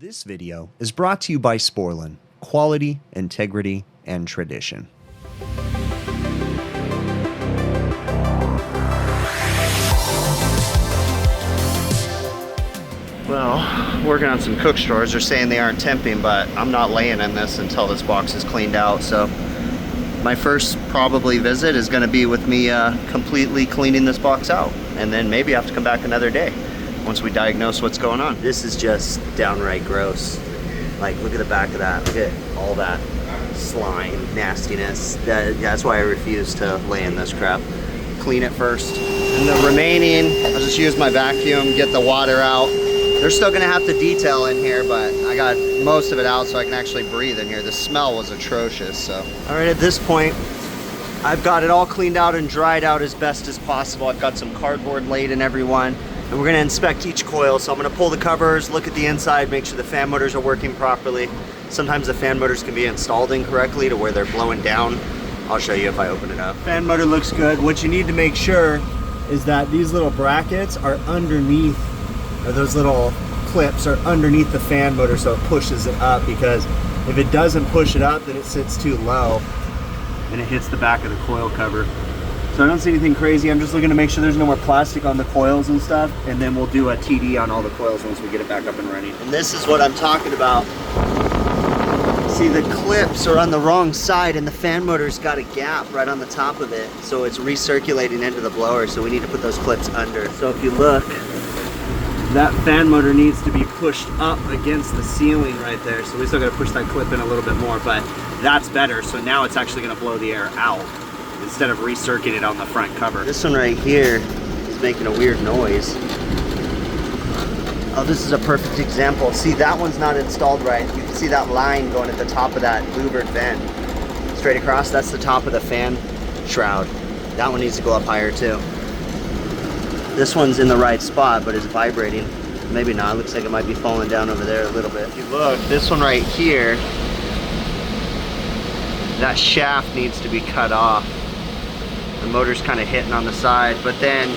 This video is brought to you by Sporlan, quality, integrity, and tradition. Well, working on some cook stores. They're saying they aren't temping, but I'm not laying in this until this box is cleaned out. So my first probably visit is going to be with me completely cleaning this box out, and then maybe I have to come back another day once we diagnose what's going on. This is just downright gross. Like, look at the back of that. Look at all that slime, nastiness. That's why I refuse to lay in this crap. Clean it first. And the remaining, I'll just use my vacuum, get the water out. They're still gonna have to detail in here, but I got most of it out so I can actually breathe in here. The smell was atrocious, so. All right, at this point, I've got it all cleaned out and dried out as best as possible. I've got some cardboard laid in every one. And we're gonna inspect each coil. So I'm gonna pull the covers, look at the inside, make sure the fan motors are working properly. Sometimes the fan motors can be installed incorrectly to where they're blowing down. I'll show you if I open it up. Fan motor looks good. What you need to make sure is that these little brackets are underneath, or those little clips are underneath the fan motor so it pushes it up, because if it doesn't push it up, then it sits too low and it hits the back of the coil cover. So I don't see anything crazy. I'm just looking to make sure there's no more plastic on the coils and stuff, and then we'll do a TD on all the coils once we get it back up and running. And this is what I'm talking about. See, the clips are on the wrong side and the fan motor's got a gap right on the top of it, so it's recirculating into the blower, so we need to put those clips under. So if you look, that fan motor needs to be pushed up against the ceiling right there, so we still got to push that clip in a little bit more, but that's better. So now it's actually going to blow the air out instead of recirculating it on the front cover. This one right here is making a weird noise. Oh, this is a perfect example. See, that one's not installed right. You can see that line going at the top of that louvered vent. Straight across, that's the top of the fan shroud. That one needs to go up higher too. This one's in the right spot, but it's vibrating. Maybe not, looks like it might be falling down over there a little bit. If you look, this one right here, that shaft needs to be cut off. The motor's kind of hitting on the side, but then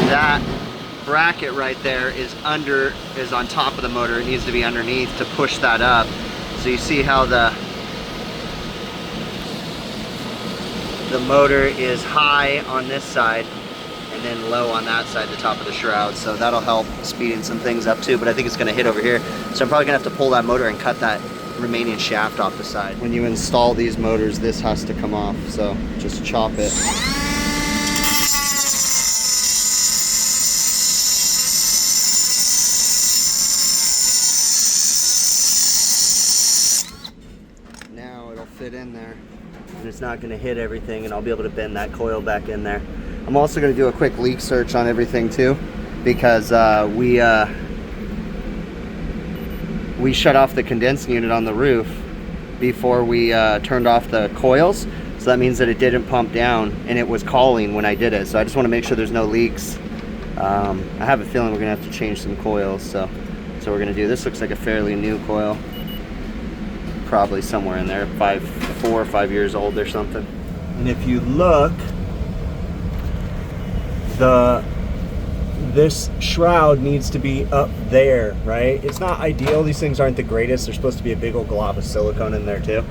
that bracket right there is on top of the motor. It needs to be underneath to push that up. So you see how the motor is high on this side and then low on that side, the top of the shroud. So that'll help speeding some things up too, but I think it's gonna hit over here. So I'm probably gonna have to pull that motor and cut that remaining shaft off the side. When you install these motors, this has to come off, so just chop it. Now it'll fit in there and it's not going to hit everything, and I'll be able to bend that coil back in there. I'm also going to do a quick leak search on everything too, because we shut off the condensing unit on the roof before we turned off the coils. So that means that it didn't pump down and it was calling when I did it. So I just want to make sure there's no leaks. I have a feeling we're gonna have to change some coils. So we're gonna do, this looks like a fairly new coil. Probably somewhere in there, 4 or 5 years old or something. And if you look, this shroud needs to be up there, right? It's not ideal. These things aren't the greatest. They're supposed to be a big old glob of silicone in there too.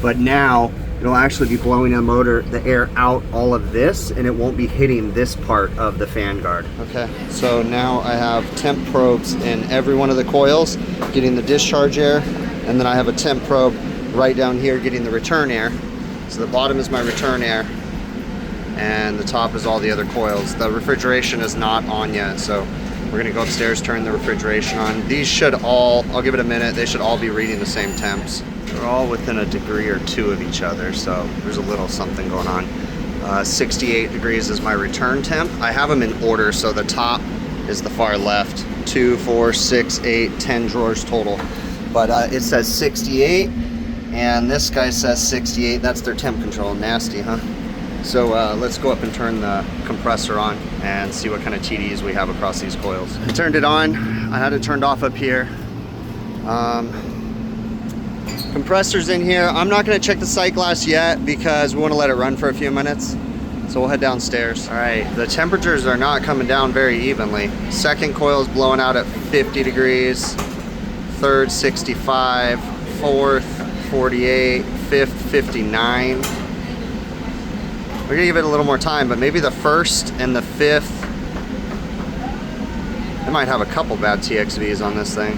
But now it'll actually be blowing the air out all of this, and it won't be hitting this part of the fan guard. Okay, so now I have temp probes in every one of the coils, getting the discharge air, and then I have a temp probe right down here getting the return air. So the bottom is my return air, and the top is all the other coils. The refrigeration is not on yet, so we're gonna go upstairs, turn the refrigeration on. These should all, I'll give it a minute, they should all be reading the same temps. They're all within a degree or two of each other, so there's a little something going on. 68 degrees is my return temp. I have them in order, so the top is the far left. 2, 4, 6, 8, 10 drawers total. But it says 68, and this guy says 68. That's their temp control. Nasty, huh? So let's go up and turn the compressor on and see what kind of TDs we have across these coils. I turned it on. I had it turned off up here. Compressor's in here. I'm not going to check the sight glass yet because we want to let it run for a few minutes. So we'll head downstairs. All right, the temperatures are not coming down very evenly. Second coil is blowing out at 50 degrees. third 65, fourth 48, fifth 59. We're gonna give it a little more time, but maybe the first and the fifth, it might have a couple bad TXVs on this thing,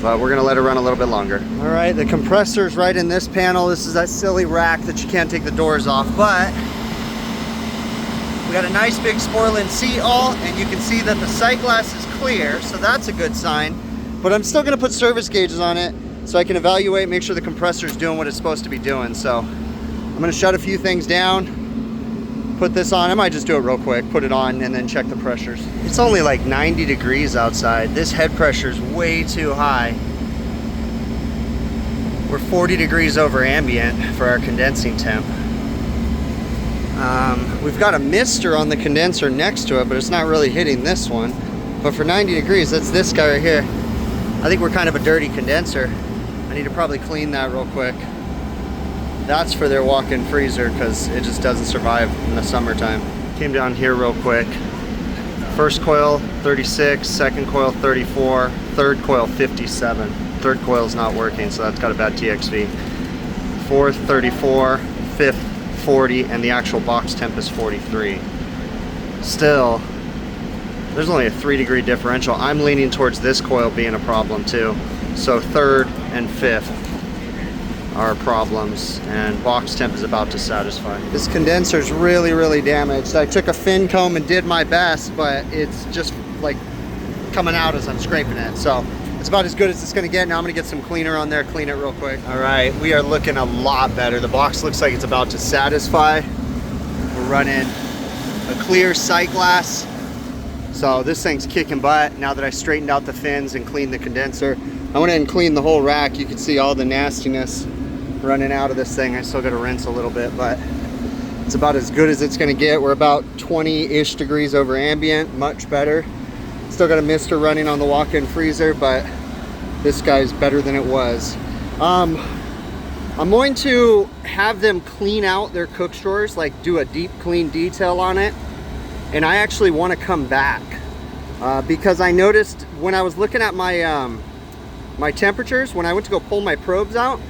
but we're gonna let it run a little bit longer. All right, the compressor's right in this panel. This is that silly rack that you can't take the doors off, but we got a nice big Sporlan seat all, and you can see that the sight glass is clear, so that's a good sign. But I'm still gonna put service gauges on it so I can evaluate, make sure the compressor's doing what it's supposed to be doing. So I'm gonna shut a few things down, put this on. I might just do it real quick, put it on, and then check the pressures. It's only like 90 degrees outside. This head pressure is way too high. We're 40 degrees over ambient for our condensing temp. We've got a mister on the condenser next to it, but it's not really hitting this one. But for 90 degrees, that's this guy right here. I think we're kind of a dirty condenser. I need to probably clean that real quick. That's for their walk-in freezer because it just doesn't survive in the summertime. Came down here real quick. First coil 36, second coil 34, third coil 57. Third coil's not working, so that's got a bad TXV. Fourth 34, fifth 40, and the actual box temp is 43. Still, there's only a 3-degree differential. I'm leaning towards this coil being a problem too. So third and fifth are problems, and box temp is about to satisfy. This condenser's really, really damaged. I took a fin comb and did my best, but it's just like coming out as I'm scraping it. So it's about as good as it's gonna get. Now I'm gonna get some cleaner on there, clean it real quick. All right, we are looking a lot better. The box looks like it's about to satisfy. We're running a clear sight glass. So this thing's kicking butt now that I straightened out the fins and cleaned the condenser. I went in and cleaned the whole rack. You can see all the nastiness running out of this thing. I still got to rinse a little bit, but it's about as good as it's going to get. We're about 20-ish degrees over ambient, much better. Still got a mister running on the walk-in freezer, but this guy's better than it was. I'm going to have them clean out their cook drawers, like do a deep clean detail on it. And I actually want to come back because I noticed when I was looking at my my temperatures, when I went to go pull my probes out,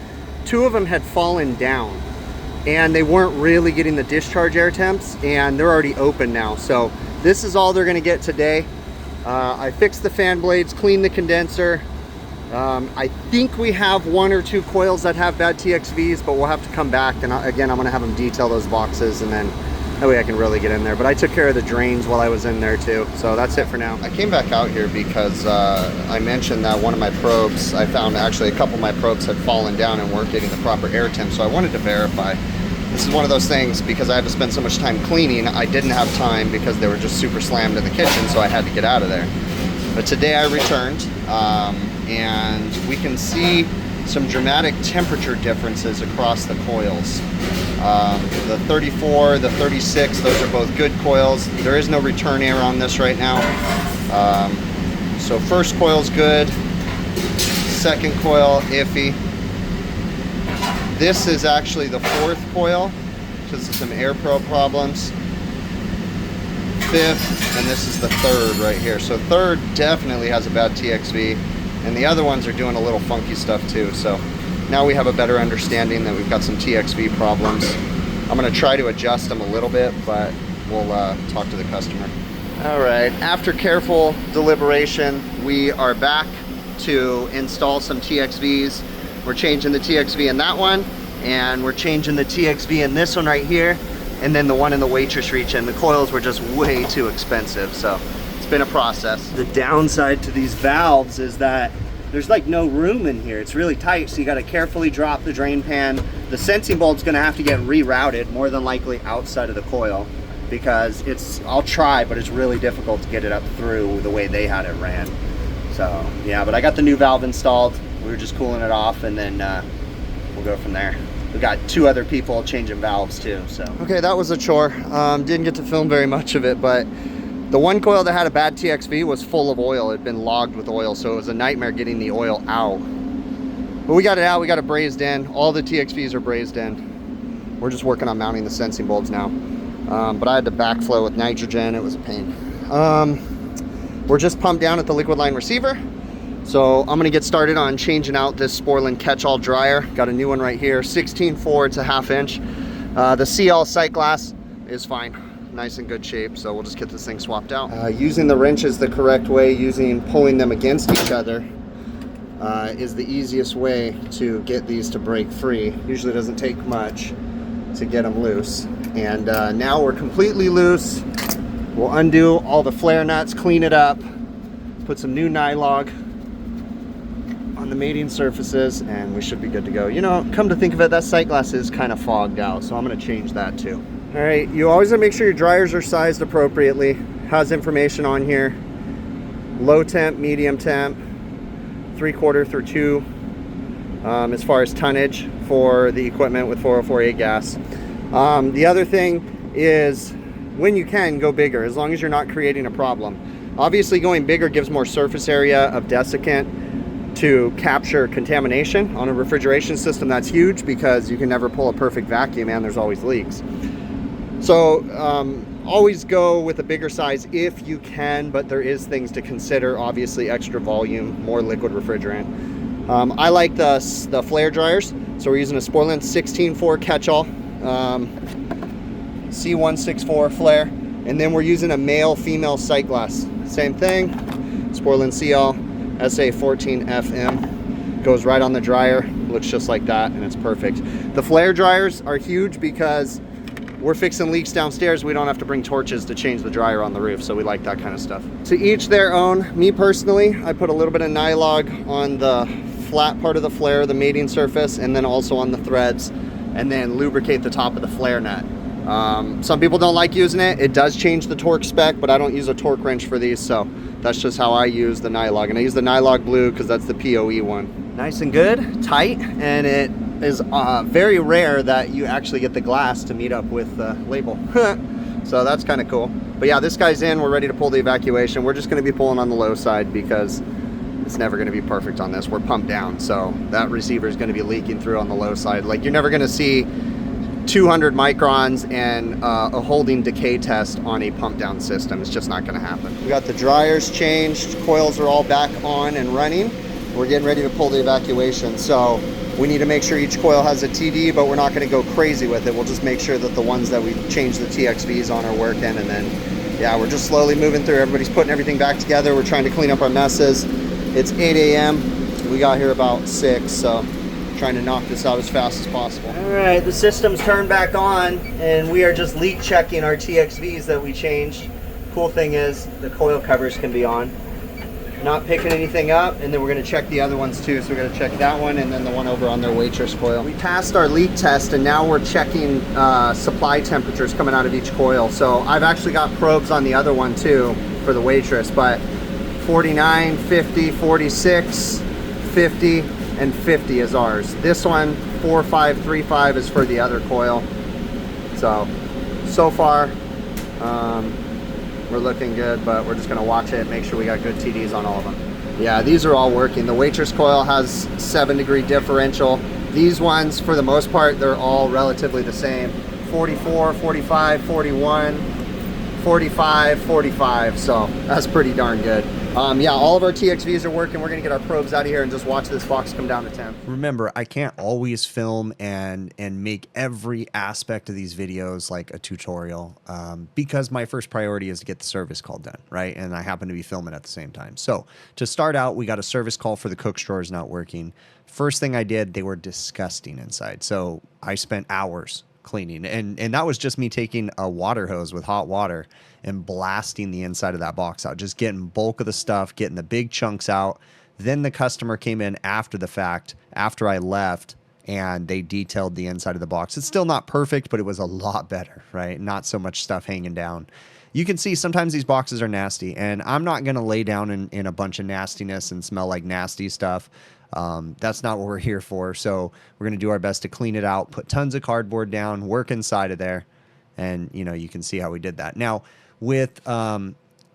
2 of them had fallen down and they weren't really getting the discharge air temps, and they're already open now. So this is all they're going to get today. I fixed the fan blades, cleaned the condenser. I think we have 1 or 2 coils that have bad TXVs, but we'll have to come back, and again I'm going to have them detail those boxes, and then that way I can really get in there. But I took care of the drains while I was in there too. So that's it for now. I came back out here because I mentioned that one of my probes, I found actually a couple of my probes had fallen down and weren't getting the proper air temp. So I wanted to verify. This is one of those things, because I had to spend so much time cleaning, I didn't have time because they were just super slammed in the kitchen, so I had to get out of there. But today I returned, and we can see some dramatic temperature differences across the coils. The 34, the 36, those are both good coils. There is no return air on this right now. So first coil's good, second coil iffy. This is actually the fourth coil because of some air probe problems. Fifth, and this is the third right here. So third definitely has a bad TXV, and the other ones are doing a little funky stuff too. So now we have a better understanding that we've got some TXV problems. I'm gonna try to adjust them a little bit, but we'll talk to the customer. All right, after careful deliberation, we are back to install some TXVs. We're changing the TXV in that one, and we're changing the TXV in this one right here, and then the one in the waitress reach, and the coils were just way too expensive, so it's been a process. The downside to these valves is that there's like no room in here. It's really tight, so you gotta carefully drop the drain pan. The sensing bulb's gonna have to get rerouted, more than likely outside of the coil, because I'll try, but it's really difficult to get it up through the way they had it ran. So yeah, but I got the new valve installed. We were just cooling it off, and then we'll go from there. We got 2 other people changing valves too, so. Okay, that was a chore. Didn't get to film very much of it, but the one coil that had a bad TXV was full of oil. It had been logged with oil, so it was a nightmare getting the oil out. But we got it out, we got it brazed in. All the TXVs are brazed in. We're just working on mounting the sensing bulbs now. But I had to backflow with nitrogen, it was a pain. We're just pumped down at the liquid line receiver. So I'm gonna get started on changing out this Sporlan catch-all dryer. Got a new one right here, 16.4, it's a 1/2 inch. The CL sight glass is fine, nice and good shape, so we'll just get this thing swapped out. Using the wrenches the correct way, pulling them against each other, is the easiest way to get these to break free. Usually doesn't take much to get them loose. And now we're completely loose. We'll undo all the flare nuts, clean it up, put some new nylog on the mating surfaces, and we should be good to go. You know, come to think of it, that sight glass is kind of fogged out, so I'm going to change that too. All right, you always want to make sure your dryers are sized appropriately. Has information on here: low temp, medium temp, 3/4 through 2, as far as tonnage for the equipment with 404A gas. The other thing is, when you can, go bigger, as long as you're not creating a problem. Obviously, going bigger gives more surface area of desiccant to capture contamination. On a refrigeration system, that's huge because you can never pull a perfect vacuum and there's always leaks. So always go with a bigger size if you can, but there is things to consider. Obviously, extra volume, more liquid refrigerant. I like the flare dryers, so we're using a Sporlan 16.4 catch-all, C164 flare, and then we're using a male-female sight glass. Same thing, Sporlan CL SA14FM. Goes right on the dryer, looks just like that, and it's perfect. The flare dryers are huge because we're fixing leaks downstairs. We don't have to bring torches to change the dryer on the roof, so we like that kind of stuff. To each their own. Me personally, I put a little bit of nylog on the flat part of the flare, the mating surface, and then also on the threads, and then lubricate the top of the flare nut. Some people don't like using it. It does change the torque spec, but I don't use a torque wrench for these, so that's just how I use the nylog. And I use the nylog blue because that's the POE one. Nice and good, tight, and it is very rare that you actually get the glass to meet up with the label. So that's kind of cool. But yeah, this guy's in. We're ready to pull the evacuation. We're just going to be pulling on the low side because it's never going to be perfect on this. We're pumped down, so that receiver is going to be leaking through on the low side. Like, you're never going to see 200 microns and a holding decay test on a pump down system. It's just not going to happen. We got the dryers changed, coils are all back on and running. We're getting ready to pull the evacuation, so we need to make sure each coil has a TD, but we're not going to go crazy with it. We'll just make sure that the ones that we changed the TXVs on are working, and then yeah, we're just slowly moving through. Everybody's putting everything back together. We're trying to clean up our messes. It's 8 a.m. We got here about 6, so trying to knock this out as fast as possible. All right, the system's turned back on, and we are just leak checking our TXVs that we changed. Cool thing is the coil covers can be on. Not picking anything up, and then we're going to check the other ones too. So we're going to check that one and then the one over on their waitress coil. We passed our leak test, and now we're checking supply temperatures coming out of each coil. So I've actually got probes on the other one too for the waitress, but 49, 50, 46, 50, and 50 is ours. This one, 4535, is for the other coil. So far, we're looking good, but we're just gonna watch it, make sure we got good TDs on all of them. Yeah, these are all working. The waitress coil has 7-degree differential. These ones, for the most part, they're all relatively the same. 44, 45, 41, 45, 45, so that's pretty darn good. Yeah, all of our TXVs are working. We're gonna get our probes out of here and just watch this box come down to temp. Remember, I can't always film and make every aspect of these videos like a tutorial, because my first priority is to get the service call done, right? And I happen to be filming at the same time. So to start out, we got a service call for the cook drawers not working. First thing I did, they were disgusting inside. So I spent hours cleaning, and that was just me taking a water hose with hot water and blasting the inside of that box out, just getting bulk of the stuff, getting the big chunks out. Then the customer came in after the fact, after I left, and they detailed the inside of the box. It's still not perfect, but it was a lot better, right? Not so much stuff hanging down. You can see sometimes these boxes are nasty, and I'm not going to lay down in a bunch of nastiness and smell like nasty stuff. That's not what we're here for. So we're going to do our best to clean it out, put tons of cardboard down, work inside of there, and you can see how we did that. Now, with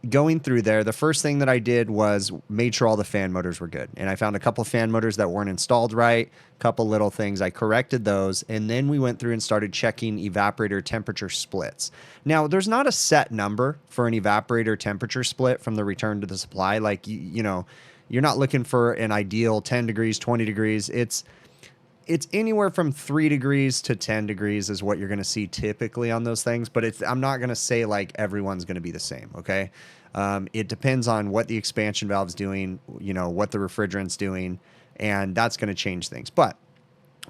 going through there, the first thing that I did was made sure all the fan motors were good. And I found a couple of fan motors that weren't installed right, a couple little things. I corrected those, and then we went through and started checking evaporator temperature splits. Now, there's not a set number for an evaporator temperature split from the return to the supply. Like, You're not looking for an ideal 10 degrees, 20 degrees. It's anywhere from 3 degrees to 10 degrees is what you're going to see typically on those things. But I'm not going to say like everyone's going to be the same. Okay. It depends on what the expansion valve's doing, what the refrigerant's doing, and that's going to change things. But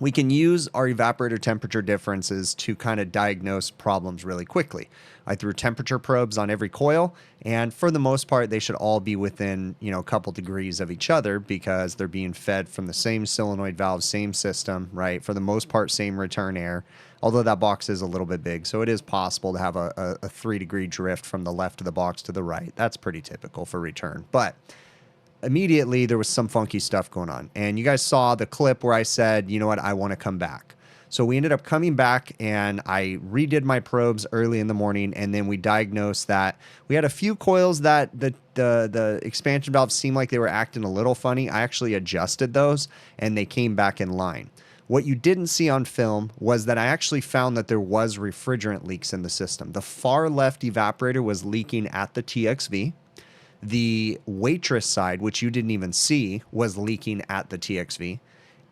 we can use our evaporator temperature differences to kind of diagnose problems really quickly. I threw temperature probes on every coil, and for the most part, they should all be within, a couple degrees of each other because they're being fed from the same solenoid valve, same system, right? For the most part, same return air, although that box is a little bit big. So it is possible to have a 3-degree drift from the left of the box to the right. That's pretty typical for return. But immediately there was some funky stuff going on. And you guys saw the clip where I said, you know what, I want to come back. So we ended up coming back and I redid my probes early in the morning. And then we diagnosed that we had a few coils that the expansion valves seemed like they were acting a little funny. I actually adjusted those and they came back in line. What you didn't see on film was that I actually found that there was refrigerant leaks in the system. The far left evaporator was leaking at the TXV. The waitress side, which you didn't even see, was leaking at the TXV.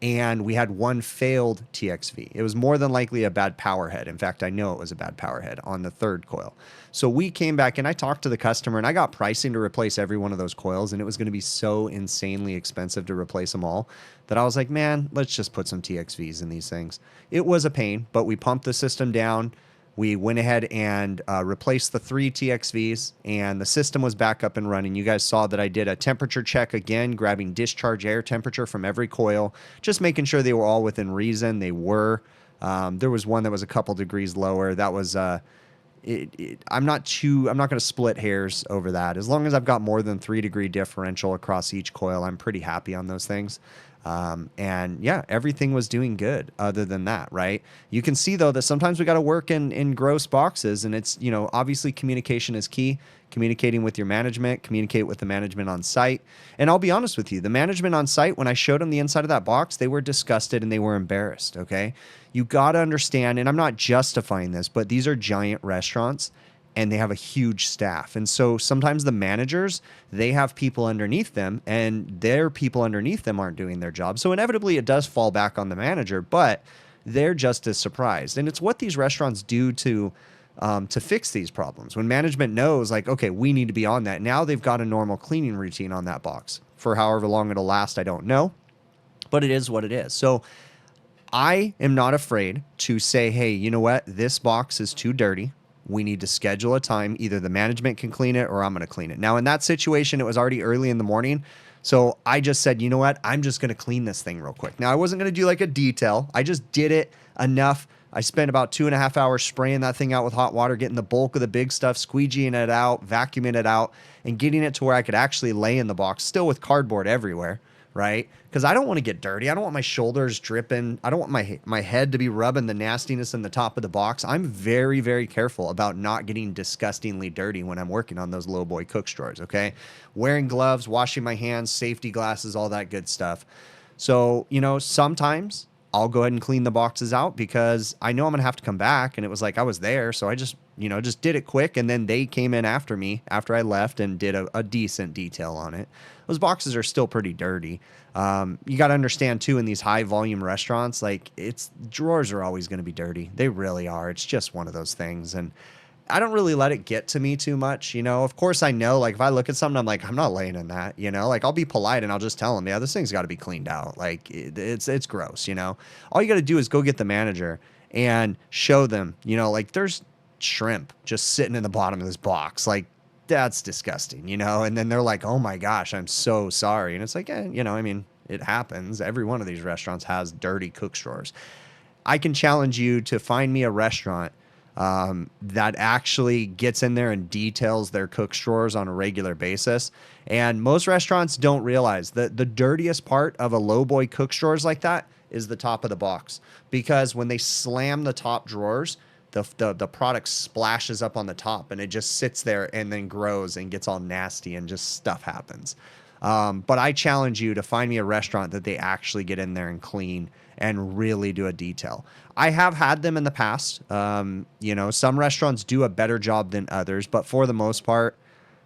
And we had one failed TXV. It was more than likely a bad power head. In fact, I know it was a bad power head on the third coil. So we came back and I talked to the customer and I got pricing to replace every one of those coils. And it was going to be so insanely expensive to replace them all that I was like, man, let's just put some TXVs in these things. It was a pain, but we pumped the system down. We went ahead and replaced the 3 TXVs, and the system was back up and running. You guys saw that I did a temperature check again, grabbing discharge air temperature from every coil, just making sure they were all within reason. They were. There was one that was a couple degrees lower. That was I'm not going to split hairs over that. As long as I've got more than 3-degree differential across each coil, I'm pretty happy on those things. And yeah, everything was doing good other than that, right? You can see though that sometimes we got to work in gross boxes, and it's, obviously communication is key. Communicating with your management, communicate with the management on site. And I'll be honest with you, the management on site, when I showed them the inside of that box, they were disgusted and they were embarrassed. Okay. You got to understand, and I'm not justifying this, but these are giant restaurants and they have a huge staff. And so sometimes the managers, they have people underneath them and their people underneath them aren't doing their job. So inevitably it does fall back on the manager, but they're just as surprised. And it's what these restaurants do to fix these problems. When management knows like, okay, we need to be on that. Now they've got a normal cleaning routine on that box for however long it'll last. I don't know, but it is what it is. So I am not afraid to say, hey, you know what? This box is too dirty. We need to schedule a time. Either the management can clean it or I'm going to clean it. Now, in that situation, it was already early in the morning. So I just said, you know what? I'm just going to clean this thing real quick. Now, I wasn't going to do like a detail. I just did it enough. I spent about 2.5 hours spraying that thing out with hot water, getting the bulk of the big stuff, squeegeeing it out, vacuuming it out, and getting it to where I could actually lay in the box, still with cardboard everywhere. Right? Because I don't want to get dirty. I don't want my shoulders dripping. I don't want my head to be rubbing the nastiness in the top of the box. I'm very, very careful about not getting disgustingly dirty when I'm working on those low boy cook stores, okay? Wearing gloves, washing my hands, safety glasses, all that good stuff. So, sometimes I'll go ahead and clean the boxes out because I know I'm going to have to come back. And it was like I was there. So I just did it quick. And then they came in after me after I left and did a decent detail on it. Those boxes are still pretty dirty. You got to understand too, in these high volume restaurants, like drawers are always going to be dirty. They really are. It's just one of those things. And I don't really let it get to me too much. Of course I know, like if I look at something, I'm like, I'm not laying in that, like I'll be polite and I'll just tell them, yeah, this thing's got to be cleaned out. Like it's gross. All you got to do is go get the manager and show them, like there's shrimp just sitting in the bottom of this box. Like that's disgusting, and then they're like, oh my gosh, I'm so sorry. And it's like, it happens. Every one of these restaurants has dirty cook stores. I can challenge you to find me a restaurant that actually gets in there and details their cook stores on a regular basis. And most restaurants don't realize that the dirtiest part of a low boy cook stores like that is the top of the box, because when they slam the top drawers, the product splashes up on the top and it just sits there and then grows and gets all nasty and just stuff happens. But I challenge you to find me a restaurant that they actually get in there and clean and really do a detail. I have had them in the past. Some restaurants do a better job than others, but for the most part,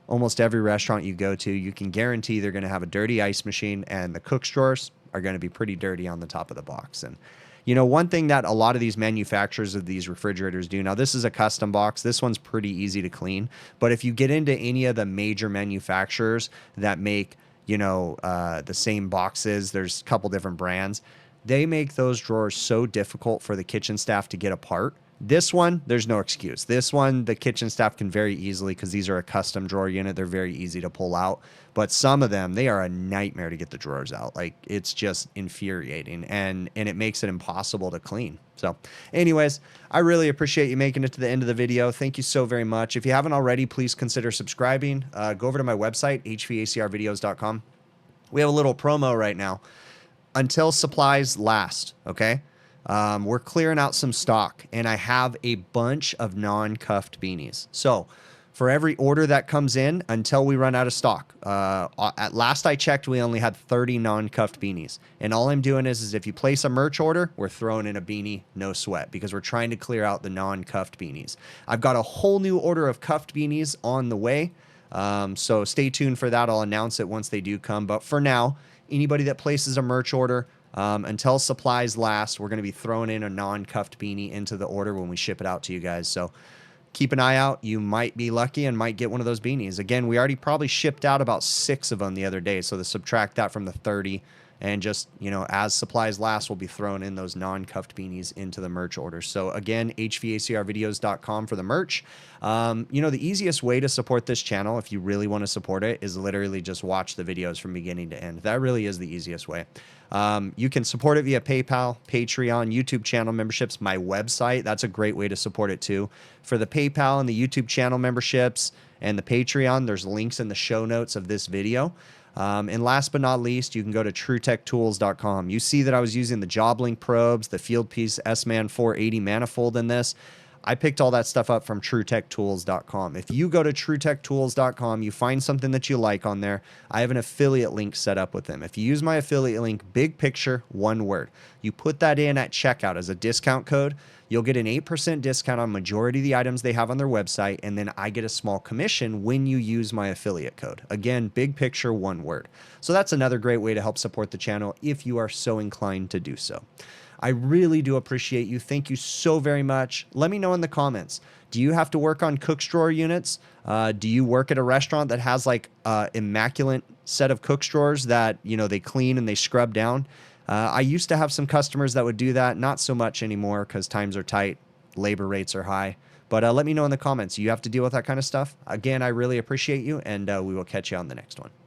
almost every restaurant you go to, you can guarantee they're going to have a dirty ice machine, and the cook's drawers are going to be pretty dirty on the top of the box. And you know, one thing that a lot of these manufacturers of these refrigerators do, now this is a custom box, this one's pretty easy to clean, but if you get into any of the major manufacturers that make, you know, the same boxes, there's a couple different brands, they make those drawers so difficult for the kitchen staff to get apart. This one, there's no excuse. This one, the kitchen staff can very easily, because these are a custom drawer unit, they're very easy to pull out. But some of them, they are a nightmare to get the drawers out. Like, it's just infuriating, and it makes it impossible to clean. So anyways, I really appreciate you making it to the end of the video. Thank you so very much. If you haven't already, please consider subscribing. Go over to my website, hvacrvideos.com. We have a little promo right now until supplies last, okay? We're clearing out some stock, and I have a bunch of non-cuffed beanies. So for every order that comes in until we run out of stock, at last I checked, we only had 30 non-cuffed beanies. And all I'm doing is if you place a merch order, we're throwing in a beanie, no sweat, because we're trying to clear out the non-cuffed beanies. I've got a whole new order of cuffed beanies on the way. So stay tuned for that. I'll announce it once they do come. But for now, anybody that places a merch order, until supplies last, we're going to be throwing in a non-cuffed beanie into the order when we ship it out to you guys. So keep an eye out. You might be lucky and might get one of those beanies. Again, we already probably shipped out about 6 of them the other day. So to subtract that from the 30, and just, you know, as supplies last, we'll be throwing in those non-cuffed beanies into the merch order. So again, hvacrvideos.com for the merch. You know, the easiest way to support this channel, if you really want to support it, is literally just watch the videos from beginning to end. That really is the easiest way. You can support it via PayPal, Patreon, YouTube channel memberships, my website. That's a great way to support it too. For the PayPal and the YouTube channel memberships and the Patreon, there's links in the show notes of this video. And last but not least, you can go to TrueTechTools.com. You see that I was using the JobLink probes, the Fieldpiece S-Man 480 manifold in this. I picked all that stuff up from TrueTechTools.com. If you go to TrueTechTools.com, you find something that you like on there, I have an affiliate link set up with them. If you use my affiliate link, big picture, one word, you put that in at checkout as a discount code, you'll get an 8% discount on majority of the items they have on their website, and then I get a small commission when you use my affiliate code. Again, big picture, one word. So that's another great way to help support the channel if you are so inclined to do so. I really do appreciate you. Thank you so very much. Let me know in the comments. Do you have to work on cook's drawer units? Do you work at a restaurant that has like immaculate set of cook's drawers that, you know, they clean and they scrub down? I used to have some customers that would do that. Not so much anymore because times are tight, labor rates are high. But let me know in the comments. You have to deal with that kind of stuff. Again, I really appreciate you, and we will catch you on the next one.